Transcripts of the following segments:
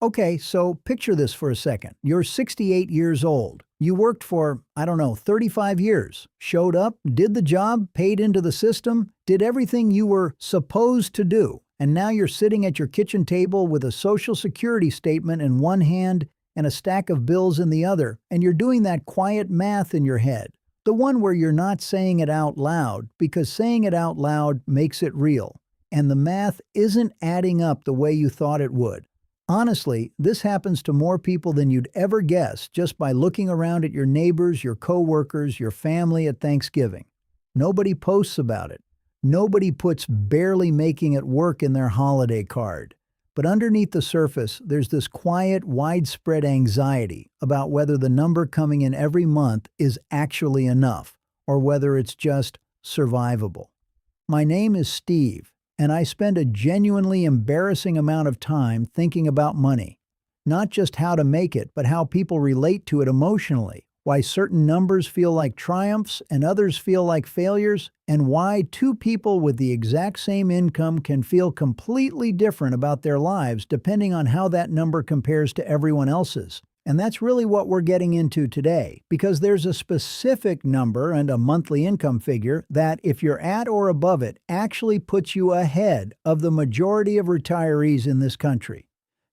Okay, so picture this for a second. You're 68 years old. You worked for, I don't know, 35 years. Showed up, did the job, paid into the system, did everything you were supposed to do. And now you're sitting at your kitchen table with a Social Security statement in one hand and a stack of bills in the other, and you're doing that quiet math in your head. The one where you're not saying it out loud, because saying it out loud makes it real. And the math isn't adding up the way you thought it would. Honestly, this happens to more people than you'd ever guess just by looking around at your neighbors, your coworkers, your family at Thanksgiving. Nobody posts about it. Nobody puts barely making it work in their holiday card. But underneath the surface, there's this quiet, widespread anxiety about whether the number coming in every month is actually enough, or whether it's just survivable. My name is Steve, and I spend a genuinely embarrassing amount of time thinking about money. Not just how to make it, but how people relate to it emotionally, why certain numbers feel like triumphs and others feel like failures, and why two people with the exact same income can feel completely different about their lives depending on how that number compares to everyone else's. And that's really what we're getting into today, because there's a specific number and a monthly income figure that, if you're at or above it, actually puts you ahead of the majority of retirees in this country.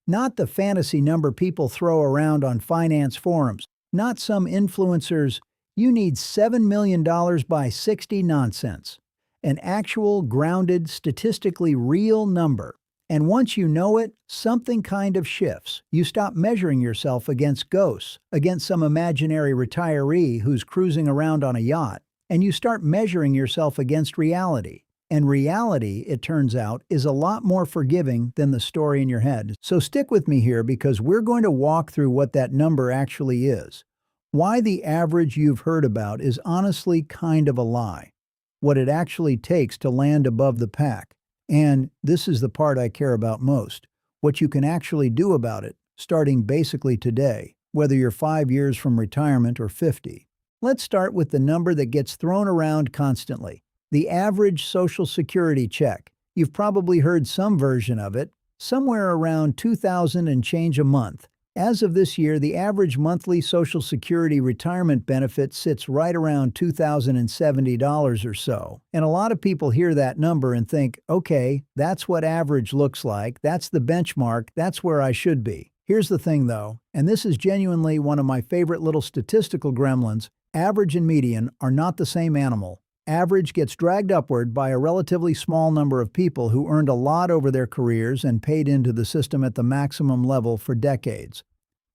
Not the fantasy number people throw around on finance forums, not some influencers, "You need $7 million by 60" nonsense. An actual, grounded, statistically real number. And once you know it, something kind of shifts. You stop measuring yourself against ghosts, against some imaginary retiree who's cruising around on a yacht, and you start measuring yourself against reality. And reality, it turns out, is a lot more forgiving than the story in your head. So stick with me here, because we're going to walk through what that number actually is. Why the average you've heard about is honestly kind of a lie. What it actually takes to land above the pack. And this is the part I care about most, what you can actually do about it, starting basically today, whether you're 5 years from retirement or 50. Let's start with the number that gets thrown around constantly, the average Social Security check. You've probably heard some version of it, somewhere around $2,000 and change a month. As of this year, the average monthly Social Security retirement benefit sits right around $2,070 or so. And a lot of people hear that number and think, okay, that's what average looks like, that's the benchmark, that's where I should be. Here's the thing though, and this is genuinely one of my favorite little statistical gremlins, average and median are not the same animal. Average gets dragged upward by a relatively small number of people who earned a lot over their careers and paid into the system at the maximum level for decades.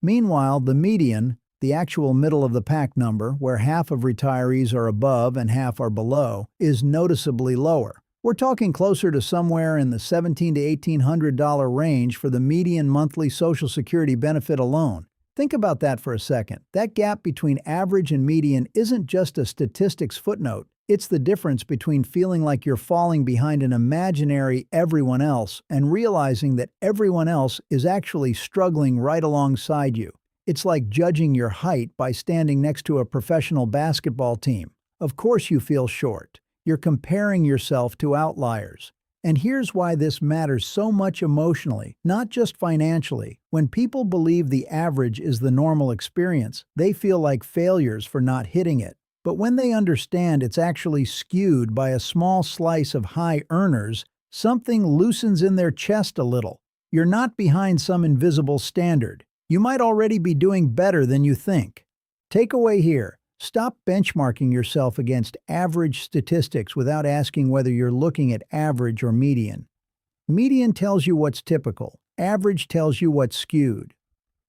Meanwhile, the median, the actual middle of the pack number, where half of retirees are above and half are below, is noticeably lower. We're talking closer to somewhere in the $1,700 to $1,800 range for the median monthly Social Security benefit alone. Think about that for a second. That gap between average and median isn't just a statistics footnote. It's the difference between feeling like you're falling behind an imaginary everyone else and realizing that everyone else is actually struggling right alongside you. It's like judging your height by standing next to a professional basketball team. Of course you feel short. You're comparing yourself to outliers. And here's why this matters so much emotionally, not just financially. When people believe the average is the normal experience, they feel like failures for not hitting it. But when they understand it's actually skewed by a small slice of high earners, something loosens in their chest a little. You're not behind some invisible standard. You might already be doing better than you think. Takeaway here. Stop benchmarking yourself against average statistics without asking whether you're looking at average or median. Median tells you what's typical. Average tells you what's skewed.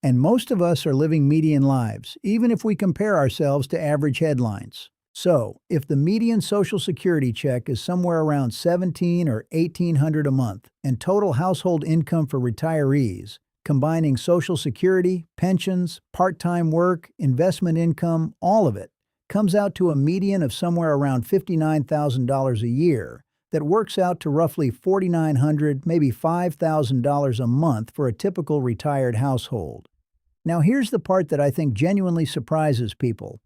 And most of us are living median lives, even if we compare ourselves to average headlines. So, if the median Social Security check is somewhere around $1,700 or $1,800 a month, and total household income for retirees, combining Social Security, pensions, part-time work, investment income, all of it, comes out to a median of somewhere around $59,000 a year, that works out to roughly $4,900, maybe $5,000 a month for a typical retired household. Now here's the part that I think genuinely surprises people.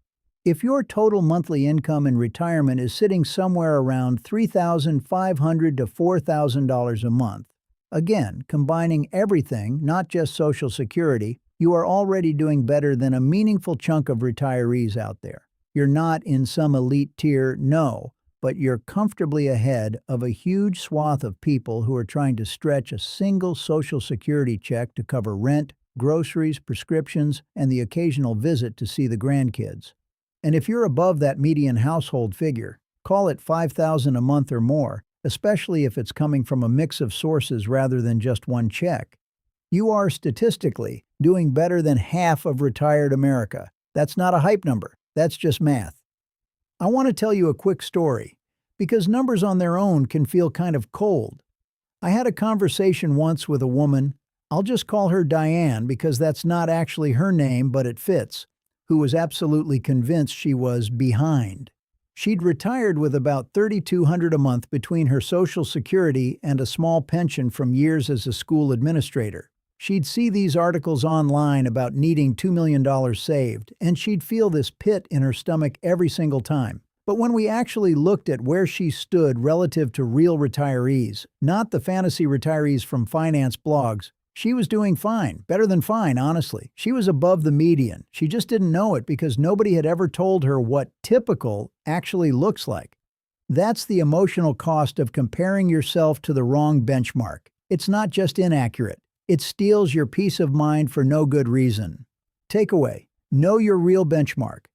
If your total monthly income in retirement is sitting somewhere around $3,500 to $4,000 a month, Again, combining everything, not just Social Security, you are already doing better than a meaningful chunk of retirees out there. You're not in some elite tier, no, but you're comfortably ahead of a huge swath of people who are trying to stretch a single Social Security check to cover rent, groceries, prescriptions, and the occasional visit to see the grandkids. And if you're above that median household figure, call it $5,000 a month or more, especially if it's coming from a mix of sources rather than just one check. You are statistically doing better than half of retired America. That's not a hype number, that's just math. I want to tell you a quick story, because numbers on their own can feel kind of cold. I had a conversation once with a woman, I'll just call her Diane because that's not actually her name, but it fits, who was absolutely convinced she was behind. She'd retired with about $3,200 a month between her Social Security and a small pension from years as a school administrator. She'd see these articles online about needing $2 million saved, and she'd feel this pit in her stomach every single time. But when we actually looked at where she stood relative to real retirees, not the fantasy retirees from finance blogs, she was doing fine, better than fine, honestly. She was above the median. She just didn't know it because nobody had ever told her what typical actually looks like. That's the emotional cost of comparing yourself to the wrong benchmark. It's not just inaccurate. It steals your peace of mind for no good reason. Takeaway: know your real benchmark.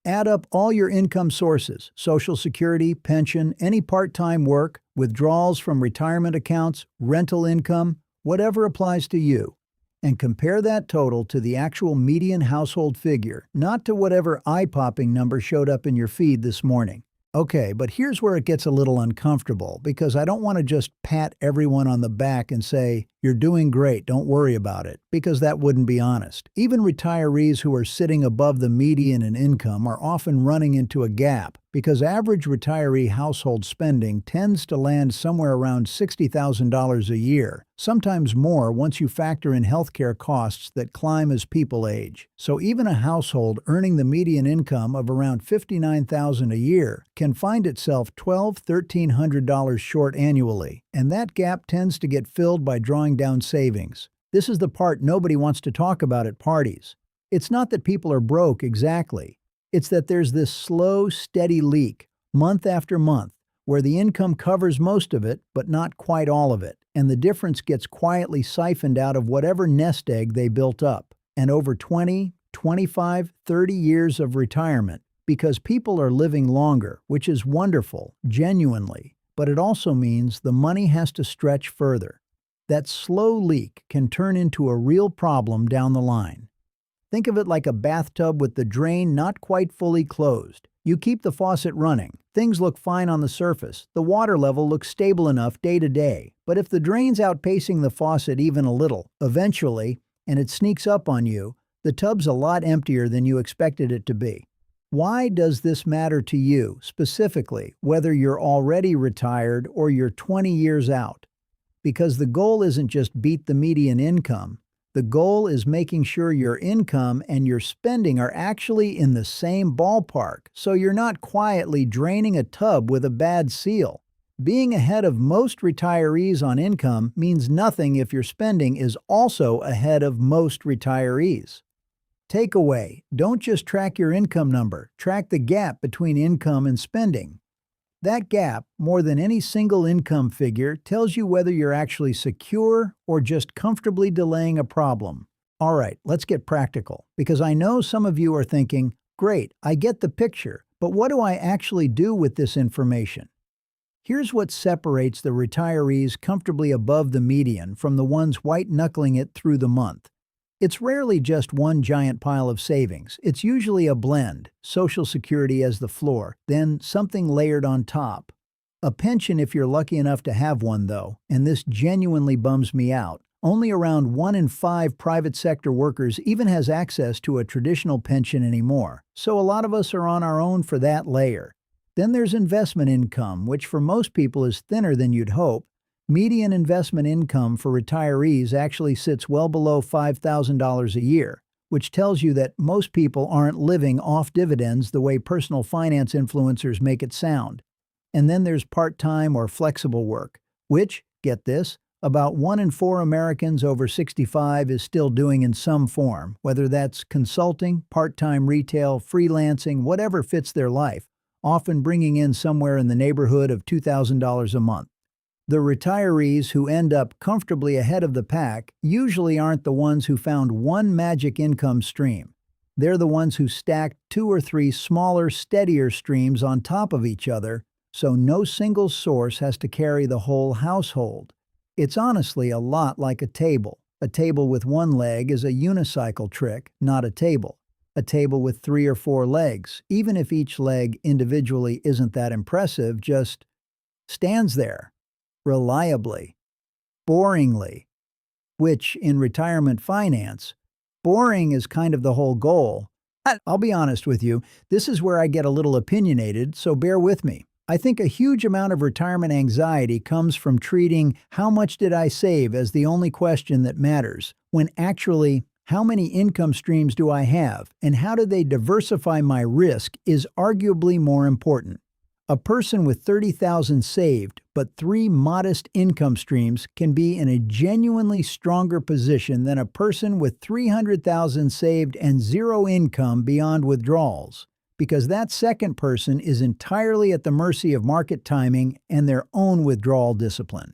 Add up all your income sources, Social Security, pension, any part-time work, withdrawals from retirement accounts, rental income, whatever applies to you, and compare that total to the actual median household figure, not to whatever eye-popping number showed up in your feed this morning. Okay, but here's where it gets a little uncomfortable, because I don't want to just pat everyone on the back and say, "You're doing great, don't worry about it," because that wouldn't be honest. Even retirees who are sitting above the median in income are often running into a gap, because average retiree household spending tends to land somewhere around $60,000 a year, sometimes more once you factor in healthcare costs that climb as people age. So even a household earning the median income of around $59,000 a year can find itself $1,300 short annually, and that gap tends to get filled by drawing down savings. This is the part nobody wants to talk about at parties. It's not that people are broke exactly. It's that there's this slow, steady leak, month after month, where the income covers most of it, but not quite all of it, and the difference gets quietly siphoned out of whatever nest egg they built up. And over 20, 25, 30 years of retirement, because people are living longer, which is wonderful, genuinely, but it also means the money has to stretch further. That slow leak can turn into a real problem down the line. Think of it like a bathtub with the drain not quite fully closed. You keep the faucet running. Things look fine on the surface. The water level looks stable enough day to day. But if the drain's outpacing the faucet even a little, eventually, and it sneaks up on you, the tub's a lot emptier than you expected it to be. Why does this matter to you, specifically, whether you're already retired or you're 20 years out? Because the goal isn't just beat the median income. The goal is making sure your income and your spending are actually in the same ballpark, so you're not quietly draining a tub with a bad seal. Being ahead of most retirees on income means nothing if your spending is also ahead of most retirees. Takeaway: don't just track your income number, track the gap between income and spending. That gap, more than any single income figure, tells you whether you're actually secure or just comfortably delaying a problem. All right, let's get practical, because I know some of you are thinking, great, I get the picture, but what do I actually do with this information? Here's what separates the retirees comfortably above the median from the ones white-knuckling it through the month. It's rarely just one giant pile of savings. It's usually a blend, Social Security as the floor, then something layered on top. A pension if you're lucky enough to have one, though, and this genuinely bums me out. Only around 1 in 5 private sector workers even has access to a traditional pension anymore, so a lot of us are on our own for that layer. Then there's investment income, which for most people is thinner than you'd hope. Median investment income for retirees actually sits well below $5,000 a year, which tells you that most people aren't living off dividends the way personal finance influencers make it sound. And then there's part-time or flexible work, which, get this, About 1 in 4 Americans over 65 is still doing in some form, whether that's consulting, part-time retail, freelancing, whatever fits their life, often bringing in somewhere in the neighborhood of $2,000 a month. The retirees who end up comfortably ahead of the pack usually aren't the ones who found one magic income stream. They're the ones who stacked 2 or 3 smaller, steadier streams on top of each other, so no single source has to carry the whole household. It's honestly a lot like a table. A table with one leg is a unicycle trick, not a table. A table with 3 or 4 legs, even if each leg individually isn't that impressive, just stands there, reliably, boringly, which in retirement finance, boring is kind of the whole goal. I'll be honest with you, this is where I get a little opinionated, so bear with me. I think a huge amount of retirement anxiety comes from treating "how much did I save" as the only question that matters, when actually, how many income streams do I have, and how do they diversify my risk is arguably more important. A person with $30,000 saved but 3 modest income streams can be in a genuinely stronger position than a person with $300,000 saved and 0 income beyond withdrawals, because that second person is entirely at the mercy of market timing and their own withdrawal discipline.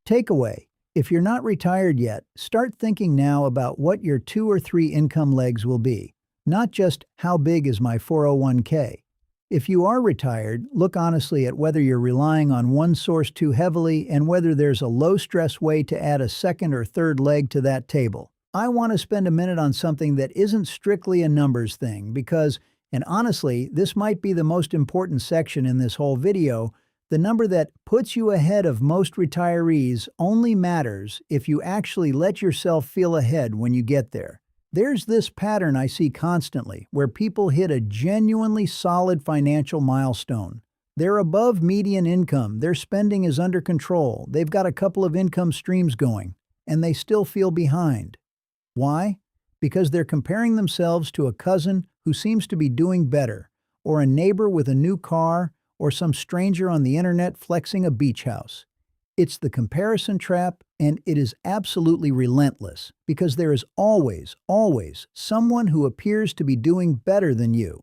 Takeaway: if you're not retired yet, start thinking now about what your 2 or 3 income legs will be, not just "how big is my 401k?" If you are retired, look honestly at whether you're relying on one source too heavily and whether there's a low-stress way to add a second or third leg to that table. I want to spend a minute on something that isn't strictly a numbers thing because, and honestly, this might be the most important section in this whole video, the number that puts you ahead of most retirees only matters if you actually let yourself feel ahead when you get there. There's this pattern I see constantly where people hit a genuinely solid financial milestone. They're above median income, their spending is under control, they've got a couple of income streams going, and they still feel behind. Why? Because they're comparing themselves to a cousin who seems to be doing better, or a neighbor with a new car, or some stranger on the internet flexing a beach house. It's the comparison trap, and it is absolutely relentless, because there is always, always someone who appears to be doing better than you.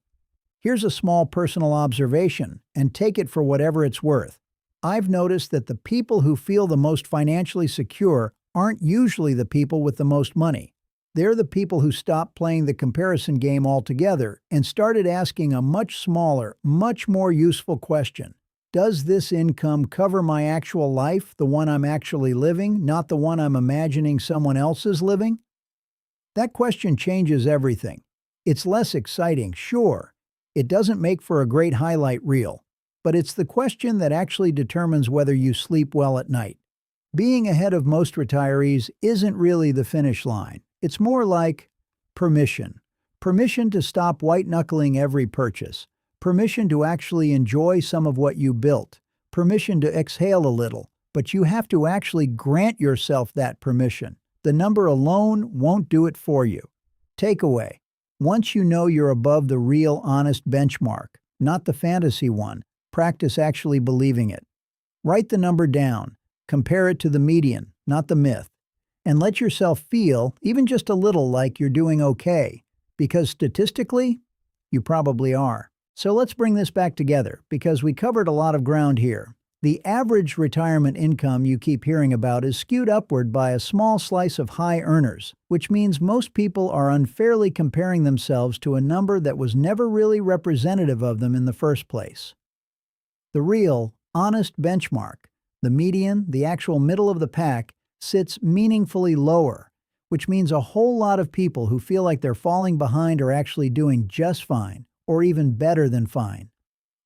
Here's a small personal observation, and take it for whatever it's worth. I've noticed that the people who feel the most financially secure aren't usually the people with the most money. They're the people who stopped playing the comparison game altogether and started asking a much smaller, much more useful question. Does this income cover my actual life, the one I'm actually living, not the one I'm imagining someone else is living? That question changes everything. It's less exciting, sure. It doesn't make for a great highlight reel. But it's the question that actually determines whether you sleep well at night. Being ahead of most retirees isn't really the finish line. It's more like permission. Permission to stop white-knuckling every purchase. Permission to actually enjoy some of what you built. Permission to exhale a little. But you have to actually grant yourself that permission. The number alone won't do it for you. Takeaway: once you know you're above the real, honest benchmark, not the fantasy one, practice actually believing it. Write the number down. Compare it to the median, not the myth. And let yourself feel, even just a little, like you're doing okay. Because statistically, you probably are. So let's bring this back together, because we covered a lot of ground here. The average retirement income you keep hearing about is skewed upward by a small slice of high earners, which means most people are unfairly comparing themselves to a number that was never really representative of them in the first place. The real, honest benchmark, the median, the actual middle of the pack, sits meaningfully lower, which means a whole lot of people who feel like they're falling behind are actually doing just fine, or even better than fine.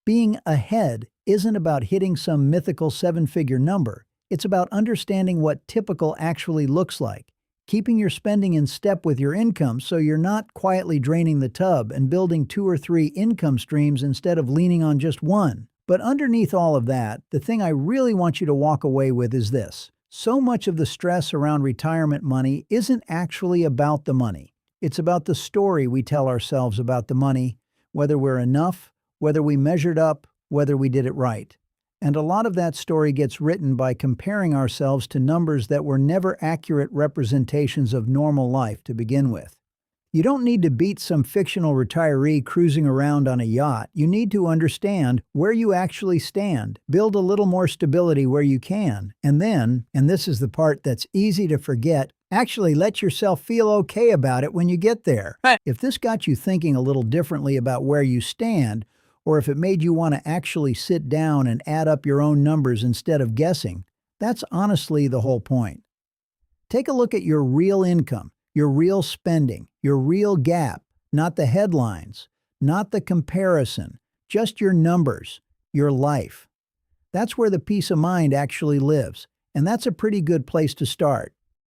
Being ahead isn't about hitting some mythical 7-figure number. It's about understanding what typical actually looks like, keeping your spending in step with your income so you're not quietly draining the tub and building 2 or 3 income streams instead of leaning on just one. But underneath all of that, the thing I really want you to walk away with is this. So much of the stress around retirement money isn't actually about the money. It's about the story we tell ourselves about the money, whether we're enough, whether we measured up, whether we did it right. And a lot of that story gets written by comparing ourselves to numbers that were never accurate representations of normal life to begin with. You don't need to beat some fictional retiree cruising around on a yacht. You need to understand where you actually stand, build a little more stability where you can, and then, and this is the part that's easy to forget, actually let yourself feel okay about it when you get there. If this got you thinking a little differently about where you stand, or if it made you want to actually sit down and add up your own numbers instead of guessing, that's honestly the whole point. Take a look at your real income, your real spending, your real gap, not the headlines, not the comparison, just your numbers, your life. That's where the peace of mind actually lives, and that's a pretty good place to start.